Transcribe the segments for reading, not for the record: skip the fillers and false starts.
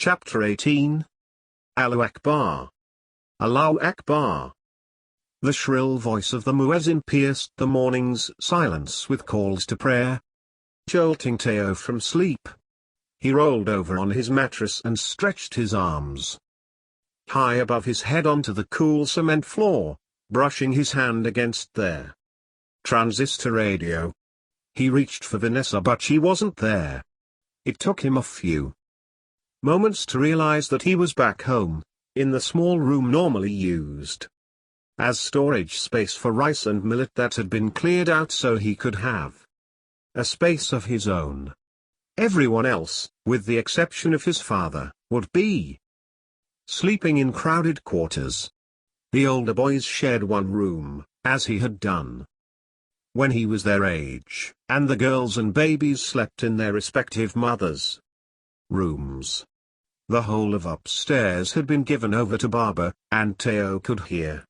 Chapter 18. Allahu Akbar. Allahu Akbar. The shrill voice of the muezzin pierced the morning's silence with calls to prayer, jolting Teo from sleep. He rolled over on his mattress and stretched his arms high above his head onto the cool cement floor, brushing his hand against their transistor radio. He reached for Vanessa, but she wasn't there. It took him a few moments to realize that he was back home, in the small room normally used as storage space for rice and millet that had been cleared out so he could have a space of his own. Everyone else, with the exception of his father, would be sleeping in crowded quarters. The older boys shared one room, as he had done when he was their age, and the girls and babies slept in their respective mothers' rooms. The whole of upstairs had been given over to Baba, and Teo could hear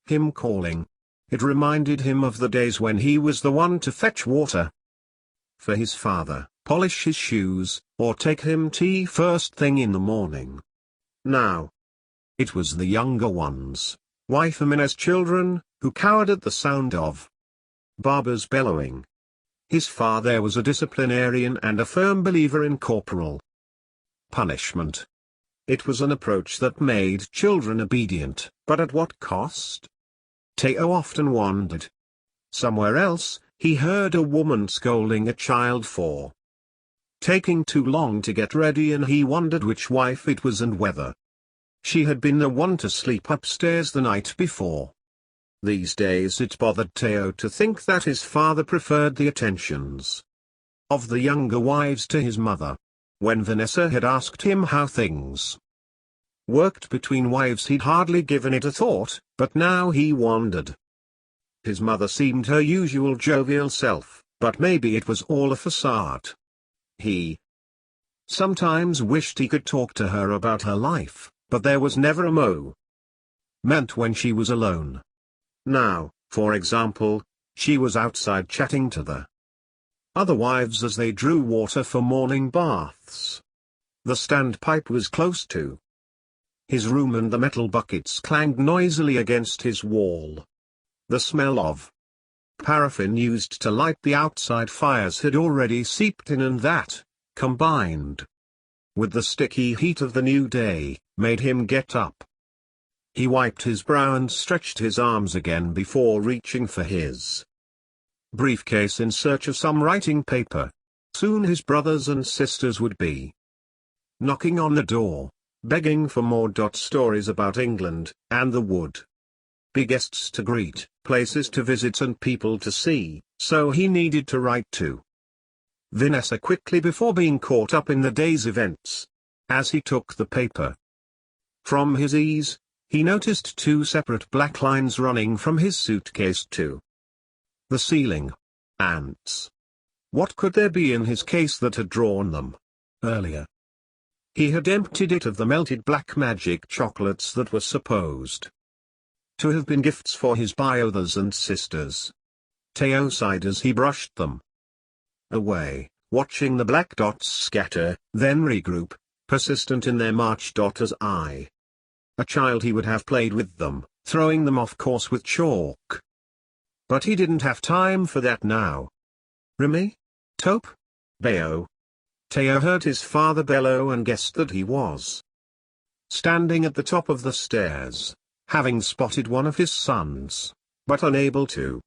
him calling. It reminded him of the days when he was the one to fetch water for his father, polish his shoes, or take him tea first thing in the morning. Now it was the younger ones, wife Amineh's children, who cowered at the sound of Baba's bellowing. His father was a disciplinarian and a firm believer in corporal punishment. It was an approach that made children obedient, but at what cost? Teo often wondered. Somewhere else, he heard a woman scolding a child for taking too long to get ready, and he wondered which wife it was and whether she had been the one to sleep upstairs the night before. These days it bothered Teo to think that his father preferred the attentions of the younger wives to his mother. When Vanessa had asked him how things worked between wives, he'd hardly given it a thought, but now he wondered. His mother seemed her usual jovial self, but maybe it was all a facade. He sometimes wished he could talk to her about her life, but there was never a moment when she was alone. Now, for example, she was outside chatting to the other wives as they drew water for morning baths. The standpipe was close to his room and the metal buckets clanged noisily against his wall. The smell of paraffin used to light the outside fires had already seeped in, and that, combined with the sticky heat of the new day, made him get up. He wiped his brow and stretched his arms again before reaching for his briefcase in search of some writing paper. Soon his brothers and sisters would be knocking on the door, begging for more stories about England, and there would be guests to greet, places to visit and people to see, so he needed to write to Vanessa quickly before being caught up in the day's events. As he took the paper from his ease, he noticed two separate black lines running from his suitcase to the ceiling. Ants. What could there be in his case that had drawn them earlier? He had emptied it of the melted black magic chocolates that were supposed to have been gifts for his brothers and sisters. Teo sighed as he brushed them away, watching the black dots scatter, then regroup, persistent in their march. As a child he would have played with them, throwing them off course with chalk. But he didn't have time for that now. Remy? Taupe? Bayo? Teo heard his father bellow and guessed that he was standing at the top of the stairs, having spotted one of his sons, but unable to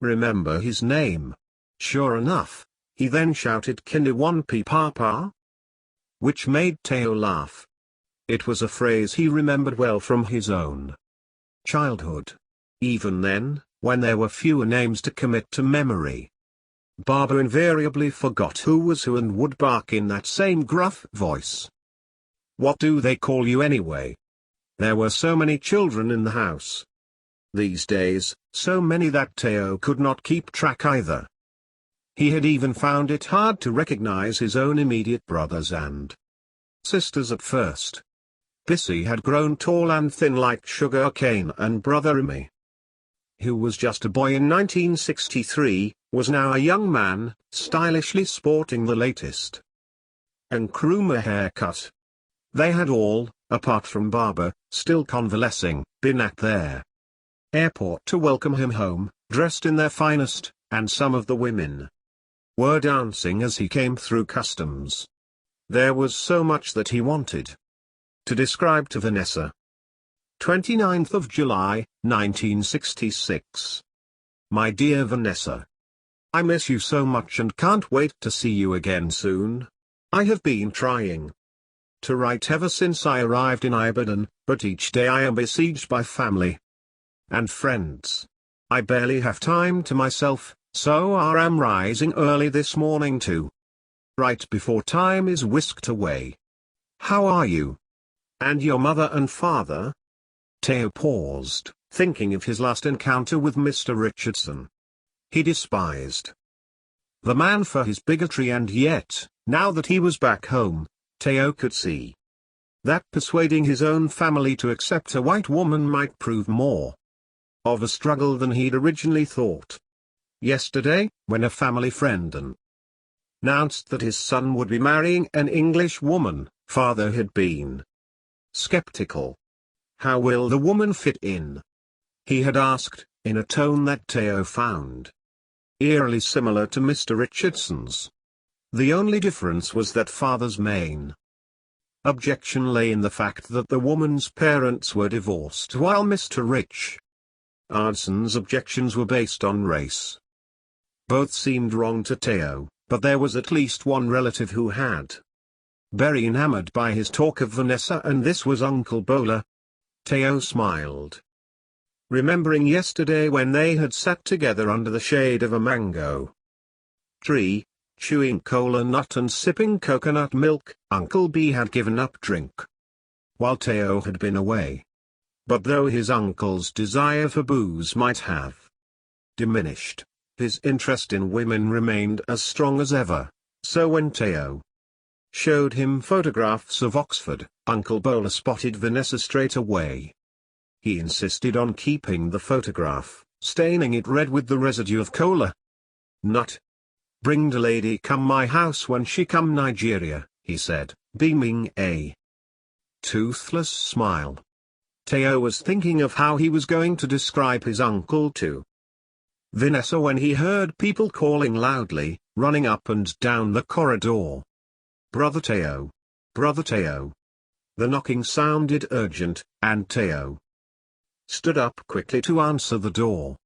remember his name. Sure enough, he then shouted "Kiniwanpi Papa?" which made Teo laugh. It was a phrase he remembered well from his own childhood. Even then, when there were fewer names to commit to memory, Baba invariably forgot who was who and would bark in that same gruff voice. "What do they call you anyway?" There were so many children in the house these days, so many that Teo could not keep track either. He had even found it hard to recognize his own immediate brothers and sisters at first. Bissy had grown tall and thin like sugar cane, and brother Ameh, who was just a boy in 1963, was now a young man, stylishly sporting the latest and groom a haircut. They had all, apart from Barber, still convalescing, been at their airport to welcome him home, dressed in their finest, and some of the women were dancing as he came through customs. There was so much that he wanted to describe to Vanessa. 29th of July, 1966. My dear Vanessa, I miss you so much and can't wait to see you again soon. I have been trying to write ever since I arrived in Ibadan, but each day I am besieged by family and friends. I barely have time to myself, so I am rising early this morning to write before time is whisked away. How are you? And your mother and father? Theo paused, thinking of his last encounter with Mr. Richardson. He despised the man for his bigotry, and yet, now that he was back home, Theo could see that persuading his own family to accept a white woman might prove more of a struggle than he'd originally thought. Yesterday, when a family friend announced that his son would be marrying an English woman, father had been skeptical. How will the woman fit in? He had asked, in a tone that Theo found eerily similar to Mr. Richardson's. The only difference was that father's main objection lay in the fact that the woman's parents were divorced, while Mr. Richardson's objections were based on race. Both seemed wrong to Theo, but there was at least one relative who had very enamored by his talk of Vanessa, and this was Uncle Bola. Theo smiled, remembering yesterday when they had sat together under the shade of a mango tree, chewing cola nut and sipping coconut milk. Uncle B had given up drink while Theo had been away. But though his uncle's desire for booze might have diminished, his interest in women remained as strong as ever. So when Theo showed him photographs of Oxford, Uncle Bola spotted Vanessa straight away. He insisted on keeping the photograph, staining it red with the residue of cola nut. Bring the lady come my house when she come Nigeria, he said, beaming a toothless smile. Theo was thinking of how he was going to describe his uncle to Vanessa when he heard people calling loudly, running up and down the corridor. Brother Theo. Brother Theo. The knocking sounded urgent, and Theo stood up quickly to answer the door.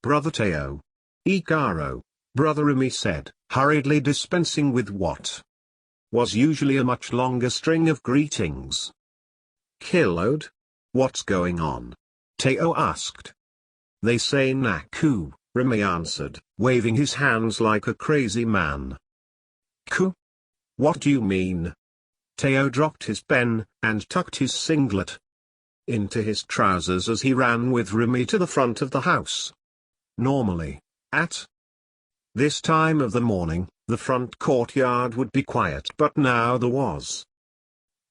Brother Theo. Ikaro. Brother Remy said, hurriedly dispensing with what was usually a much longer string of greetings. Killed? What's going on? Theo asked. They say Naku, Remy answered, waving his hands like a crazy man. Ku? What do you mean? Theo dropped his pen, and tucked his singlet into his trousers as he ran with Remy to the front of the house. Normally, at this time of the morning, the front courtyard would be quiet, but now there was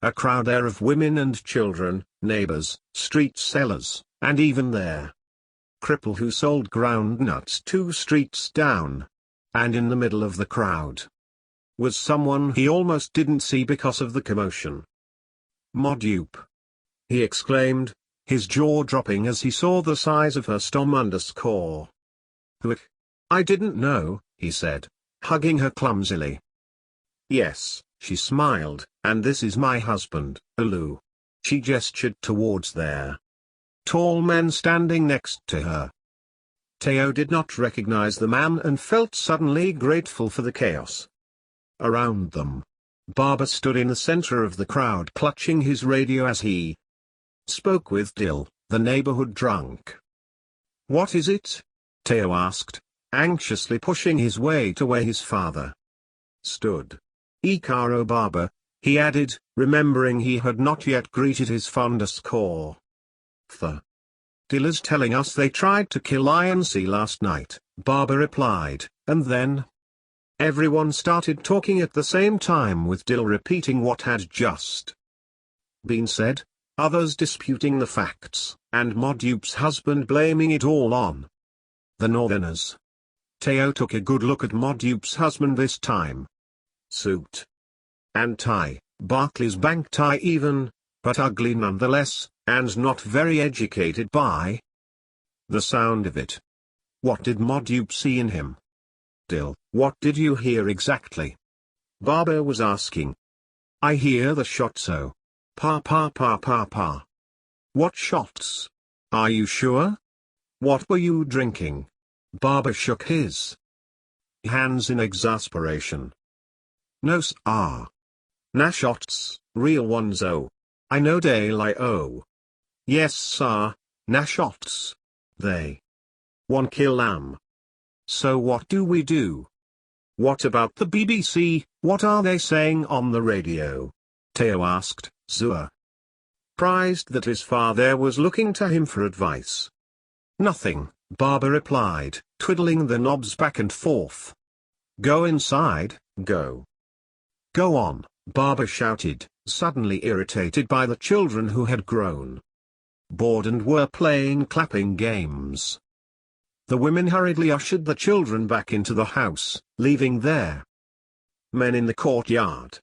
a crowd there of women and children, neighbors, street sellers, and even their cripple who sold ground nuts 2 streets down. And in the middle of the crowd was someone he almost didn't see because of the commotion. Modupe! He exclaimed, his jaw dropping as he saw the size of her stom underscore. Quick! I didn't know, he said, hugging her clumsily. Yes, she smiled, and this is my husband, Olu. She gestured towards their tall men standing next to her. Theo did not recognize the man and felt suddenly grateful for the chaos around them. Barber stood in the center of the crowd clutching his radio as he spoke with Dil, the neighborhood drunk. What is it? Theo asked, anxiously pushing his way to where his father stood. Ikaro Barber, he added, remembering he had not yet greeted his fondest core. Dil is telling us they tried to kill INC last night, Barber replied, and then everyone started talking at the same time, with Dil repeating what had just been said, others disputing the facts, and Modupe's husband blaming it all on the Northerners. Theo took a good look at Modupe's husband this time. Suit and tie, Barclays Bank tie even, but ugly nonetheless, and not very educated by the sound of it. What did Modube see in him? Dill, what did you hear exactly? Barber was asking. I hear the shot so. Pa pa pa pa pa. What shots? Are you sure? What were you drinking? Barber shook his hands in exasperation. No sir. Na shots, real ones oh. I know they lie oh. Yes sir, na shots. They. One kill So what do we do? What about the BBC, what are they saying on the radio? Teo asked, Zua. Surprised that his father was looking to him for advice. Nothing, Barber replied, twiddling the knobs back and forth. Go inside, go. Go on, Barber shouted, suddenly irritated by the children who had grown bored and were playing clapping games. The women hurriedly ushered the children back into the house, leaving their men in the courtyard.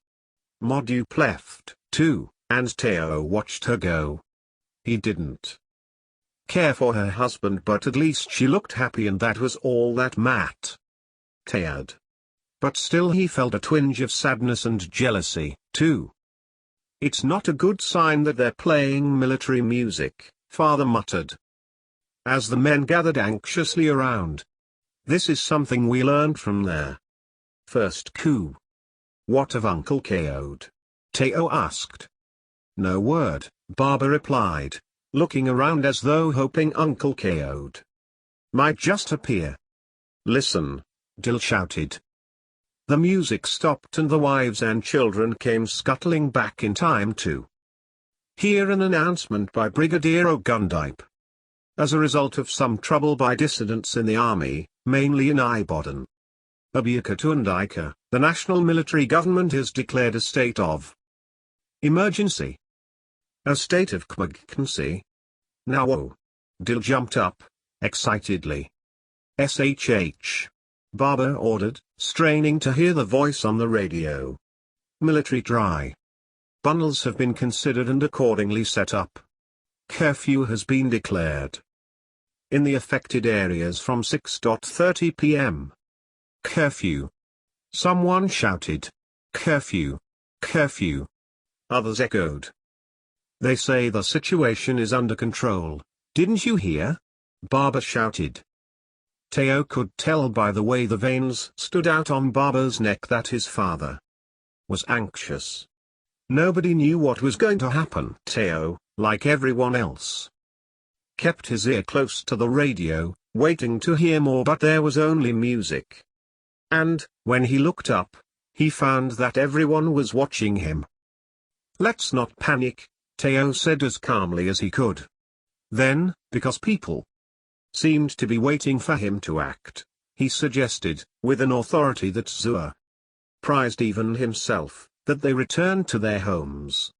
Modube left, too, and Teo watched her go. He didn't care for her husband, but at least she looked happy, and that was all that mattered. But still he felt a twinge of sadness and jealousy, too. It's not a good sign that they're playing military music, Father muttered, as the men gathered anxiously around. This is something we learned from their first coup. What of Uncle Kayode? Teo asked. No word, Barber replied, looking around as though hoping Uncle Kayode might just appear. Listen, Dill shouted. The music stopped and the wives and children came scuttling back in time to hear an announcement by Brigadier Ogundipe. As a result of some trouble by dissidents in the army, mainly in Ibadan, Abiyakuta, the national military government has declared a state of emergency. A state of emergency? Now oh. Dill jumped up, excitedly. SHH. Barber ordered, straining to hear the voice on the radio. Military dry bundles have been considered and accordingly set up. Curfew has been declared in the affected areas from 6:30 p.m. Curfew. Someone shouted. Curfew. Curfew. Others echoed. They say the situation is under control, didn't you hear? Barber shouted. Teo could tell by the way the veins stood out on Barber's neck that his father was anxious. Nobody knew what was going to happen. Teo, like everyone else, kept his ear close to the radio, waiting to hear more, but there was only music. And, when he looked up, he found that everyone was watching him. Let's not panic, Teo said as calmly as he could. Then, because people seemed to be waiting for him to act, he suggested, with an authority that Zua prized even himself, that they return to their homes.